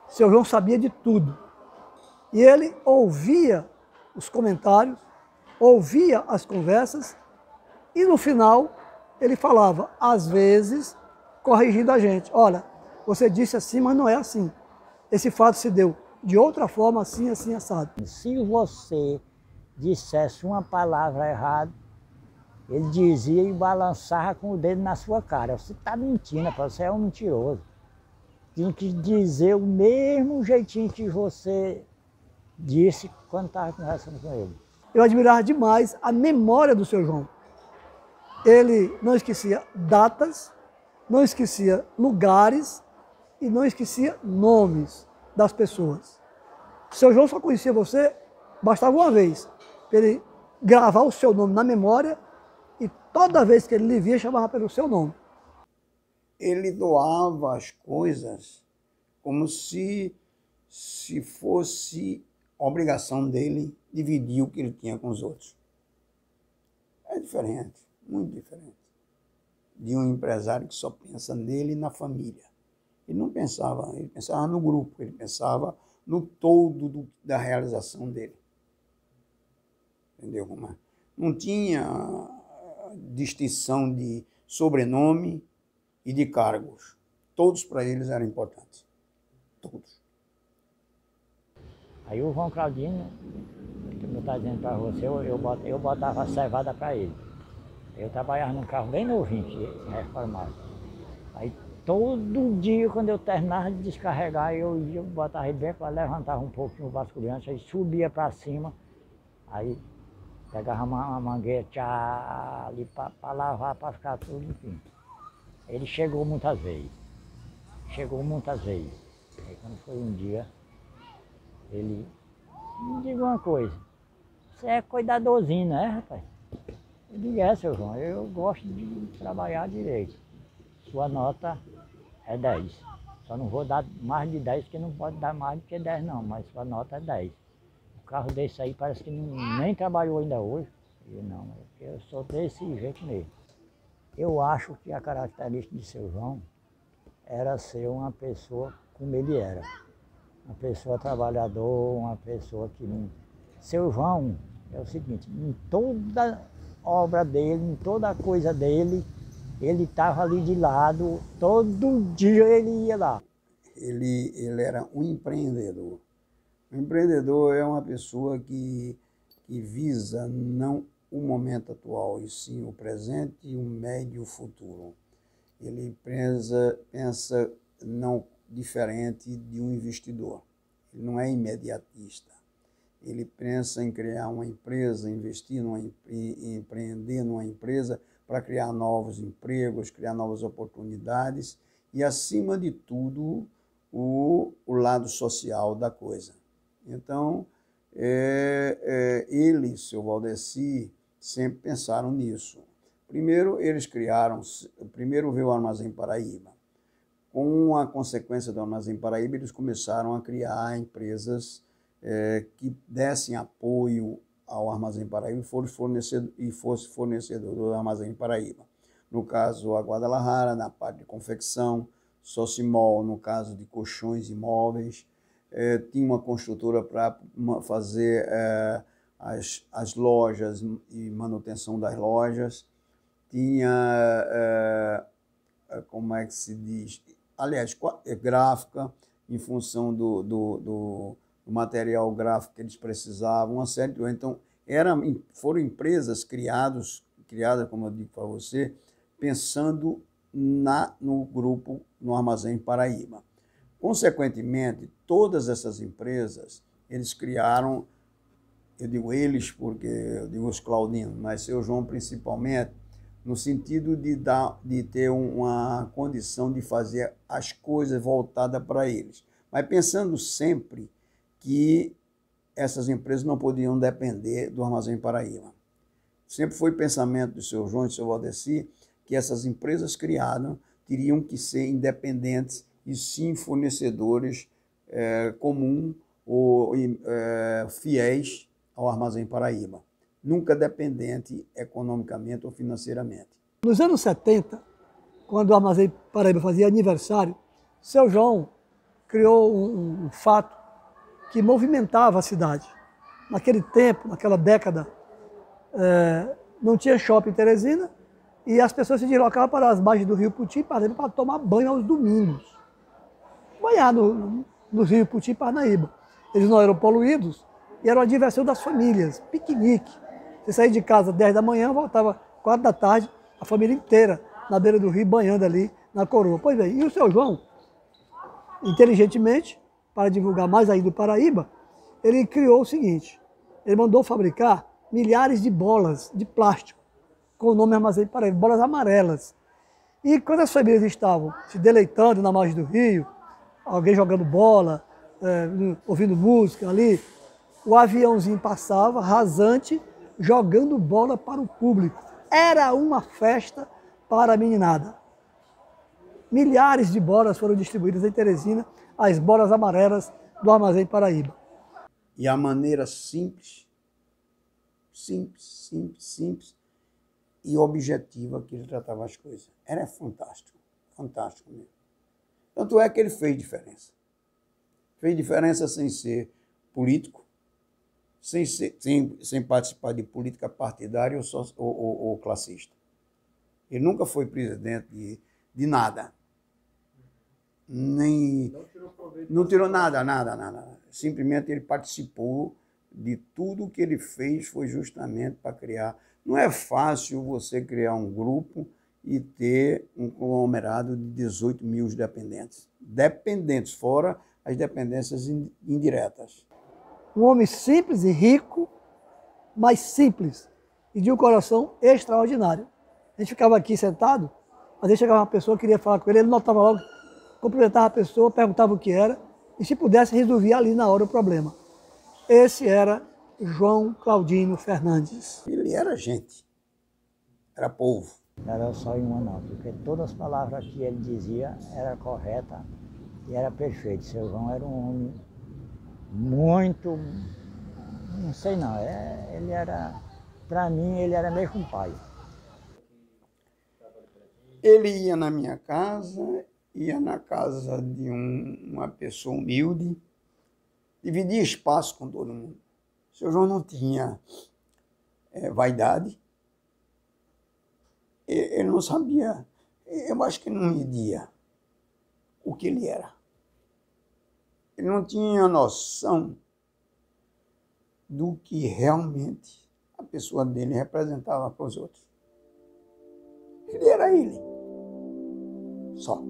Seu João sabia de tudo. E ele ouvia os comentários, ouvia as conversas e no final ele falava, às vezes, corrigindo a gente. Olha, você disse assim, mas não é assim. Esse fato se deu de outra forma, assim, assim, assado. Se você dissesse uma palavra errada, ele dizia e balançava com o dedo na sua cara. Você está mentindo, você é um mentiroso. Tinha que dizer o mesmo jeitinho que você disse quando estava conversando com ele. Eu admirava demais a memória do seu João. Ele não esquecia datas, não esquecia lugares e não esquecia nomes das pessoas. Seu João só conhecia você, bastava uma vez, para ele gravar o seu nome na memória e toda vez que ele lhe via, chamava pelo seu nome. Ele doava as coisas como se fosse obrigação dele dividir o que ele tinha com os outros. É diferente, muito diferente de um empresário que só pensa nele e na família. Ele não pensava, ele pensava no grupo, ele pensava no todo da realização dele. Entendeu como é? Não tinha distinção de sobrenome e de cargos. Todos para eles eram importantes. Todos. Aí o João Claudino, que eu estava dizendo para você, eu botava a cevada para ele. Eu trabalhava num carro bem novinho, reformado. Aí todo dia, quando eu terminava de descarregar, eu ia, botava ele bem para levantava um pouquinho o vasculhante, aí subia para cima, aí pegava uma mangueira ali para lavar, para ficar tudo limpinho. Ele chegou muitas vezes. Aí quando foi um dia, ele me diga uma coisa, você é cuidadorzinho, né, rapaz? Eu digo, seu João, eu gosto de trabalhar direito. Sua nota é 10. Só não vou dar mais de 10, porque não pode dar mais do que 10 não, mas sua nota é 10. O carro desse aí parece que nem trabalhou ainda hoje. Eu não, eu sou desse jeito mesmo. Eu acho que a característica de seu João era ser uma pessoa como ele era. Uma pessoa trabalhadora, uma pessoa que não... Seu João é o seguinte, em toda obra dele, em toda coisa dele, ele estava ali de lado, todo dia ele ia lá. Ele era um empreendedor. O empreendedor é uma pessoa que visa não o momento atual, e sim o presente e o médio futuro. Ele pensa não diferente de um investidor. Ele não é imediatista. Ele pensa em criar uma empresa, investir em empreender numa empresa para criar novos empregos, criar novas oportunidades e, acima de tudo, o lado social da coisa. Então, ele e seu Valdeci sempre pensaram nisso. Primeiro, primeiro veio o Armazém Paraíba. Com a consequência do Armazém Paraíba, eles começaram a criar empresas que dessem apoio ao Armazém Paraíba e fosse fornecedor do Armazém Paraíba. No caso, a Guadalajara, na parte de confecção, Socimol, no caso de colchões e móveis, tinha uma construtora para fazer as lojas e manutenção das lojas, tinha, como é que se diz, aliás, gráfica, em função do material gráfico que eles precisavam, uma série de... Então, foram empresas criadas, como eu digo para você, pensando no grupo, no Armazém Paraíba. Consequentemente, todas essas empresas, eles criaram, eu digo eles porque eu digo os Claudinos, mas seu João principalmente, no sentido de ter uma condição de fazer as coisas voltadas para eles. Mas pensando sempre que essas empresas não podiam depender do Armazém Paraíba. Sempre foi pensamento do seu João e do seu Valdeci que essas empresas criadas teriam que ser independentes e sim fornecedores comuns ou fiéis ao Armazém Paraíba, nunca dependente economicamente ou financeiramente. Nos anos 70, quando o Armazém Paraíba fazia aniversário, seu João criou um fato que movimentava a cidade. Naquele tempo, naquela década, não tinha shopping em Teresina e as pessoas se deslocavam para as margens do rio Puti, por exemplo, para tomar banho aos domingos. Banhar no rio Puti e Parnaíba. Eles não eram poluídos e era uma diversão das famílias, piquenique. Você saía de casa às 10 da manhã, voltava 4 da tarde, a família inteira na beira do rio, banhando ali na coroa. Pois bem, e o seu João, inteligentemente, para divulgar mais ainda o Paraíba, ele criou o seguinte, ele mandou fabricar milhares de bolas de plástico, com o nome Armazém Paraíba, bolas amarelas. E quando as famílias estavam se deleitando na margem do rio, alguém jogando bola, ouvindo música ali, o aviãozinho passava, rasante, jogando bola para o público. Era uma festa para a meninada. Milhares de bolas foram distribuídas em Teresina, as bolas amarelas do Armazém Paraíba. E a maneira simples e objetiva que ele tratava as coisas. Era fantástico, fantástico mesmo. Tanto é que ele fez diferença. Fez diferença sem ser político, sem participar de política partidária ou classista. Ele nunca foi presidente de nada. Não tirou nada. Simplesmente ele participou de tudo que ele fez, foi justamente para criar. Não é fácil você criar um grupo e ter um conglomerado de 18 mil dependentes. Dependentes, fora as dependências indiretas. Um homem simples e rico, mas simples, e de um coração extraordinário. A gente ficava aqui sentado, às vezes chegava uma pessoa, queria falar com ele, ele notava logo, cumprimentava a pessoa, perguntava o que era, e se pudesse resolvia ali na hora o problema. Esse era João Claudino Fernandes. Ele era gente, era povo. Não era só em uma não, porque todas as palavras que ele dizia eram corretas e era perfeito. Seu João era um homem muito, não sei não, ele era, para mim, ele era meio que um pai. Ele ia na minha casa, ia na casa de uma pessoa humilde, dividia espaço com todo mundo. Seu João não tinha vaidade, ele não sabia, eu acho que não media o que ele era. Ele não tinha noção do que realmente a pessoa dele representava para os outros. Ele era ele, só.